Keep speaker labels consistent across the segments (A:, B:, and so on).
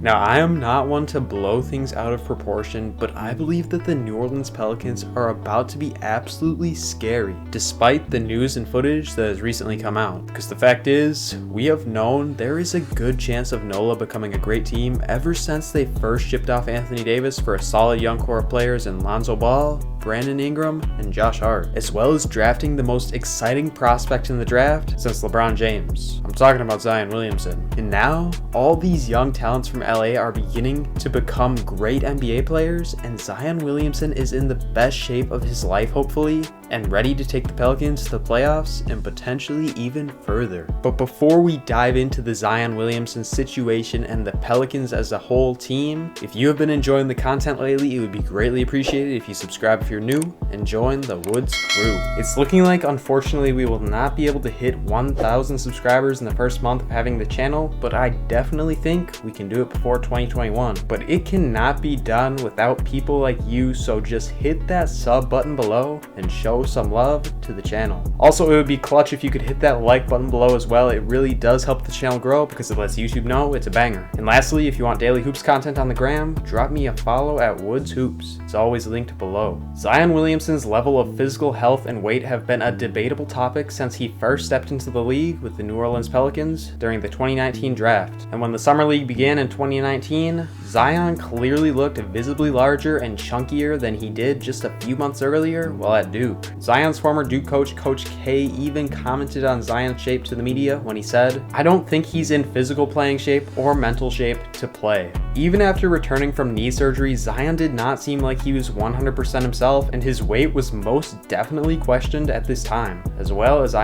A: Now, I am not one to blow things out of proportion, but I believe that the New Orleans Pelicans are about to be absolutely scary, despite the news and footage that has recently come out. Because the fact is, we have known there is a good chance of NOLA becoming a great team ever since they first shipped off Anthony Davis for a solid young core of players in Lonzo Ball, Brandon Ingram, and Josh Hart, as well as drafting the most exciting prospect in the draft since LeBron James. I'm talking about Zion Williamson. And now, all these young talents from LA are beginning to become great NBA players, and Zion Williamson is in the best shape of his life, hopefully, and ready to take the Pelicans to the playoffs and potentially even further. But before we dive into the Zion Williamson situation and the Pelicans as a whole team, if you have been enjoying the content lately, it would be greatly appreciated if you subscribe if you're new and join the Woods crew. It's looking like, unfortunately, we will not be able to hit 1,000 subscribers in the first month of having the channel, but I definitely think we can do it before 2021. But it cannot be done without people like you, so just hit that sub button below and show some love to the channel. Also, it would be clutch if you could hit that like button below as well. It really does help the channel grow because it lets YouTube know it's a banger. And lastly, if you want daily hoops content on the gram, drop me a follow at Woods Hoops. It's always linked below. Zion Williamson's level of physical health and weight have been a debatable topic since he first stepped into the league with the New Orleans Pelicans during the 2019 draft. And when the summer league began in 2019, Zion clearly looked visibly larger and chunkier than he did just a few months earlier while at Duke. Zion's former Duke coach, Coach K, even commented on Zion's shape to the media when he said, "I don't think he's in physical playing shape or mental shape to play." Even after returning from knee surgery, Zion did not seem like he was 100% himself, and his weight was most definitely questioned at this time. As well as,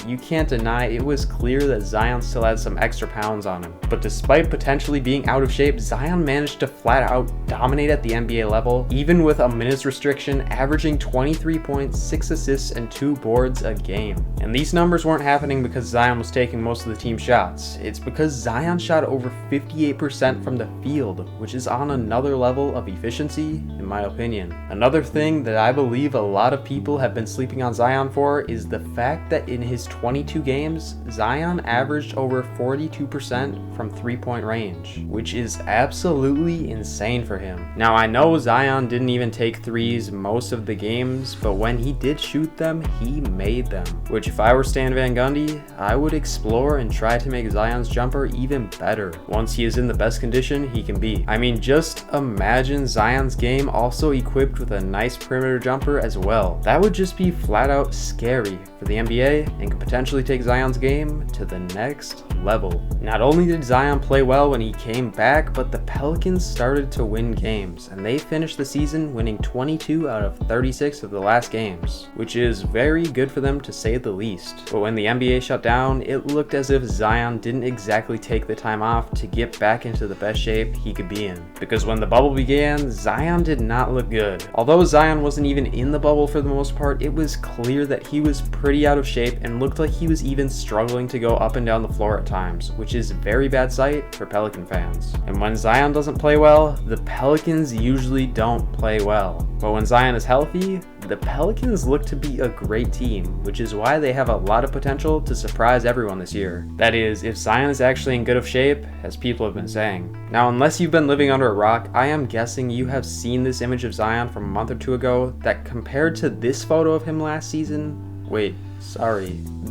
A: you can't deny it was clear that Zion still had some extra pounds on him. But despite potentially being out of shape, Zion managed to flat out dominate at the NBA level, even with a minutes restriction, averaging 23 points, 6 assists, and 2 boards a game. And these numbers weren't happening because Zion was taking most of the team's shots. It's because Zion shot over 58% from the field, which is on another level of efficiency, in my opinion. Another thing that I believe a lot of people have been sleeping on Zion for is the fact that in his 22 games, Zion averaged over 42% from three-point range, which is absolutely insane for him. Now, I know Zion didn't even take threes most of the games, but when he did shoot them, he made them. Which, if I were Stan Van Gundy, I would explore and try to make Zion's jumper even better once he is in the best condition he can be. Just imagine Zion's game also equipped with a nice perimeter jumper as well. That would just be flat out scary for the NBA and could potentially take Zion's game to the next level. Not only did Zion play well when he came back, but the Pelicans started to win games, and they finished the season winning 22 out of 36 of the last games, which is very good for them to say the least. But when the NBA shut down, it looked as if Zion didn't exactly take the time off to get back into the best shape he could be in. Because when the bubble began, Zion did not look good. Although Zion wasn't even in the bubble for the most part, it was clear that he was pretty out of shape and looked like he was even struggling to go up and down the floor at times, which is a very bad sight for Pelican fans. And when Zion doesn't play well, the Pelicans usually don't play well. But when Zion is healthy, the Pelicans look to be a great team, which is why they have a lot of potential to surprise everyone this year. That is, if Zion is actually in good of shape, as people have been saying. Now, unless you've been living under a rock, I am guessing you have seen this image of Zion from a month or two ago that compared to this photo of him last season,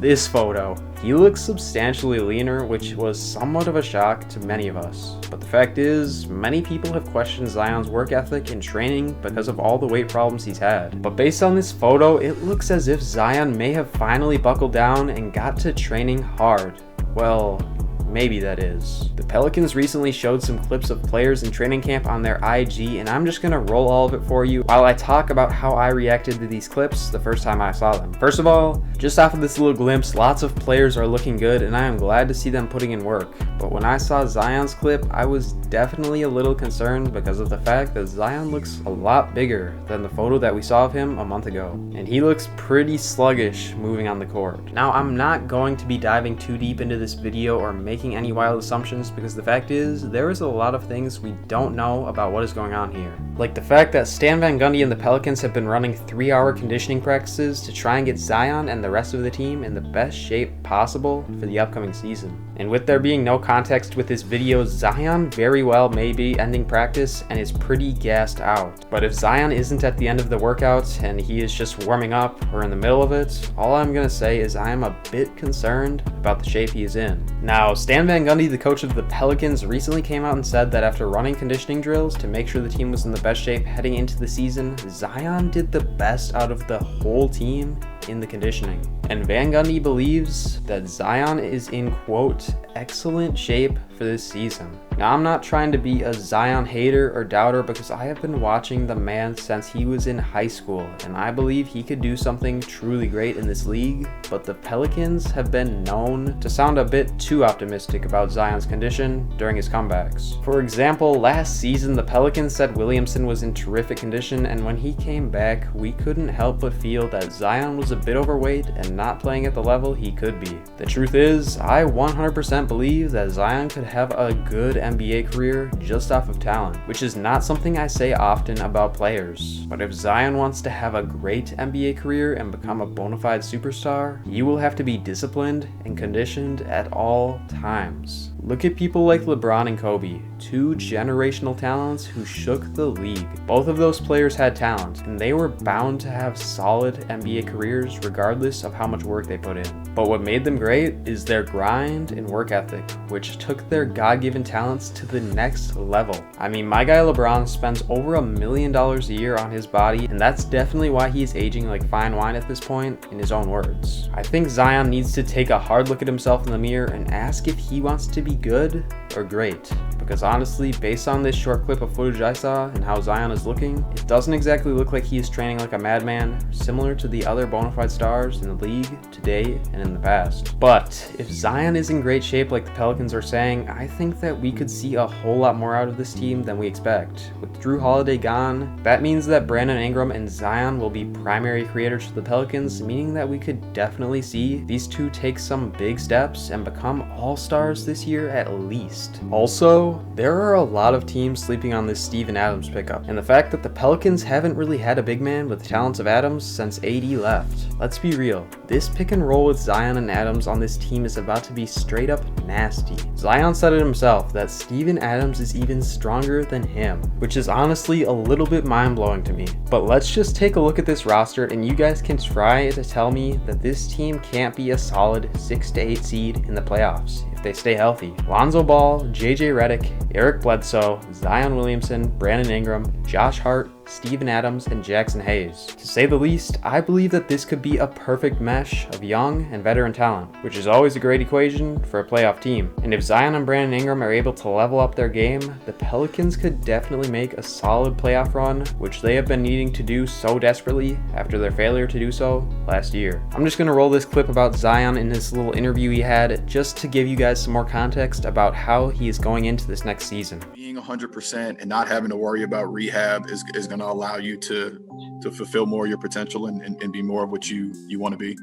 A: this photo, he looks substantially leaner, which was somewhat of a shock to many of us. But the fact is, many people have questioned Zion's work ethic and training because of all the weight problems he's had. But based on this photo, it looks as if Zion may have finally buckled down and got to training hard. Well, maybe that is. The Pelicans recently showed some clips of players in training camp on their IG, and I'm just gonna roll all of it for you while I talk about how I reacted to these clips the first time I saw them. First of all, just off of this little glimpse, lots of players are looking good, and I am glad to see them putting in work. But when I saw Zion's clip, I was definitely a little concerned because of the fact that Zion looks a lot bigger than the photo that we saw of him a month ago, and he looks pretty sluggish moving on the court. Now, I'm not going to be diving too deep into this video or making making any wild assumptions because the fact is, there is a lot of things we don't know about what is going on here. Like the fact that Stan Van Gundy and the Pelicans have been running 3-hour conditioning practices to try and get Zion and the rest of the team in the best shape possible for the upcoming season. And with there being no context with this video, Zion very well may be ending practice and is pretty gassed out. But if Zion isn't at the end of the workout and he is just warming up or in the middle of it, all I'm gonna say is I am a bit concerned about the shape he is in. Now, Stan Van Gundy, the coach of the Pelicans, recently came out and said that after running conditioning drills to make sure the team was in the best shape heading into the season, Zion did the best out of the whole team in the conditioning. And Van Gundy believes that Zion is in, quote, excellent shape for this season. Now, I'm not trying to be a Zion hater or doubter because I have been watching the man since he was in high school, and I believe he could do something truly great in this league, but the Pelicans have been known to sound a bit too optimistic about Zion's condition during his comebacks. For example, last season, the Pelicans said Williamson was in terrific condition, and when he came back, we couldn't help but feel that Zion was a bit overweight and not playing at the level he could be. The truth is, I 100% believe that Zion could have a good NBA career just off of talent, which is not something I say often about players. But if Zion wants to have a great NBA career and become a bona fide superstar, he will have to be disciplined and conditioned at all times. Look at people like LeBron and Kobe, two generational talents who shook the league. Both of those players had talent, and they were bound to have solid NBA careers regardless of how much work they put in. But what made them great is their grind and work ethic, which took their God-given talents to the next level. I mean, my guy LeBron spends over $1 million a year on his body, and that's definitely why he is aging like fine wine at this point, in his own words. I think Zion needs to take a hard look at himself in the mirror and ask if he wants to be good or great. Because honestly, based on this short clip of footage I saw and how Zion is looking, it doesn't exactly look like he is training like a madman, similar to the other bona fide stars in the league today and in the past. But if Zion is in great shape like the Pelicans are saying, I think that we could see a whole lot more out of this team than we expect. With Jrue Holiday gone, that means that Brandon, Ingram, and Zion will be primary creators for the Pelicans, meaning that we could definitely see these two take some big steps and become all-stars this year at least. Also, there are a lot of teams sleeping on this Steven Adams pickup, and the fact that the Pelicans haven't really had a big man with the talents of Adams since AD left. Let's be real, this pick and roll with Zion and Adams on this team is about to be straight up nasty. Zion said it himself that Steven Adams is even stronger than him, which is honestly a little bit mind-blowing to me. But let's just take a look at this roster and you guys can try to tell me that this team can't be a solid 6 to 8 seed in the playoffs if they stay healthy. Lonzo Ball, JJ Redick, Eric Bledsoe, Zion Williamson, Brandon Ingram, Josh Hart, Steven Adams, and Jackson Hayes. To say the least, I believe that this could be a perfect mesh of young and veteran talent, which is always a great equation for a playoff team. And if Zion and Brandon Ingram are able to level up their game, the Pelicans could definitely make a solid playoff run, which they have been needing to do so desperately after their failure to do so last year. I'm just going to roll this clip about Zion in this little interview he had just to give you guys some more context about how he is going into this next season.
B: Being 100% and not having to worry about rehab is going to allow you to fulfill more of your potential and be more of what you want to be.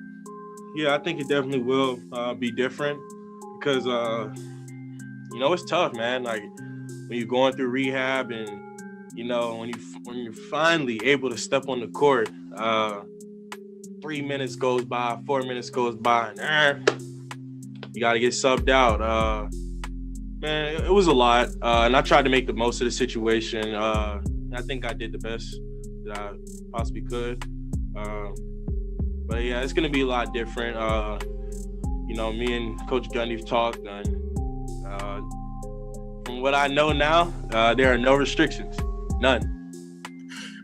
C: Yeah, I think it definitely will be different because, it's tough, man. Like when you're going through rehab and, when you're finally able to step on the court, 3 minutes goes by, 4 minutes goes by, and you got to get subbed out. Man, it was a lot, and I tried to make the most of the situation. I think I did the best that I possibly could. But yeah, it's going to be a lot different. Me and Coach Gundy have talked, and from what I know now, there are no restrictions, none.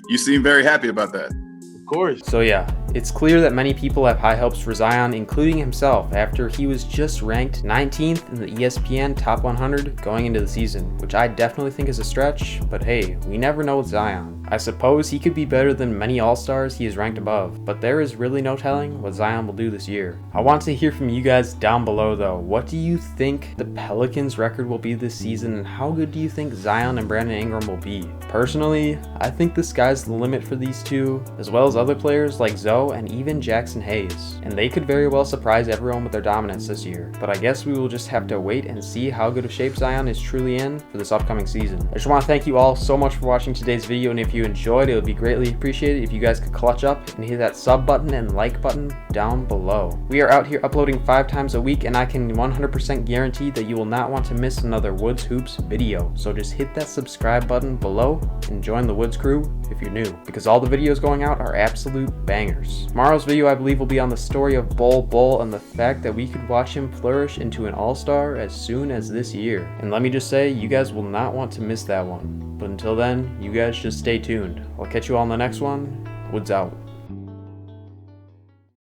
B: You seem very happy about that.
C: Of course.
A: So yeah, it's clear that many people have high hopes for Zion, including himself, after he was just ranked 19th in the ESPN Top 100 going into the season, which I definitely think is a stretch, but hey, we never know with Zion. I suppose he could be better than many All-Stars he is ranked above, but there is really no telling what Zion will do this year. I want to hear from you guys down below though. What do you think the Pelicans' record will be this season, and how good do you think Zion and Brandon Ingram will be? Personally, I think the sky's the limit for these two, as well as other players like Zoe Joe, and even Jackson Hayes. And they could very well surprise everyone with their dominance this year. But I guess we will just have to wait and see how good of shape Zion is truly in for this upcoming season. I just want to thank you all so much for watching today's video, and if you enjoyed, it would be greatly appreciated if you guys could clutch up and hit that sub button and like button down below. We are out here uploading 5 times a week, and I can 100% guarantee that you will not want to miss another Woods Hoops video. So just hit that subscribe button below and join the Woods crew if you're new, because all the videos going out are absolute bangers. Tomorrow's video, I believe, will be on the story of Bull and the fact that we could watch him flourish into an all-star as soon as this year. And let me just say, you guys will not want to miss that one. But until then, you guys just stay tuned. I'll catch you all on the next one. Woods out.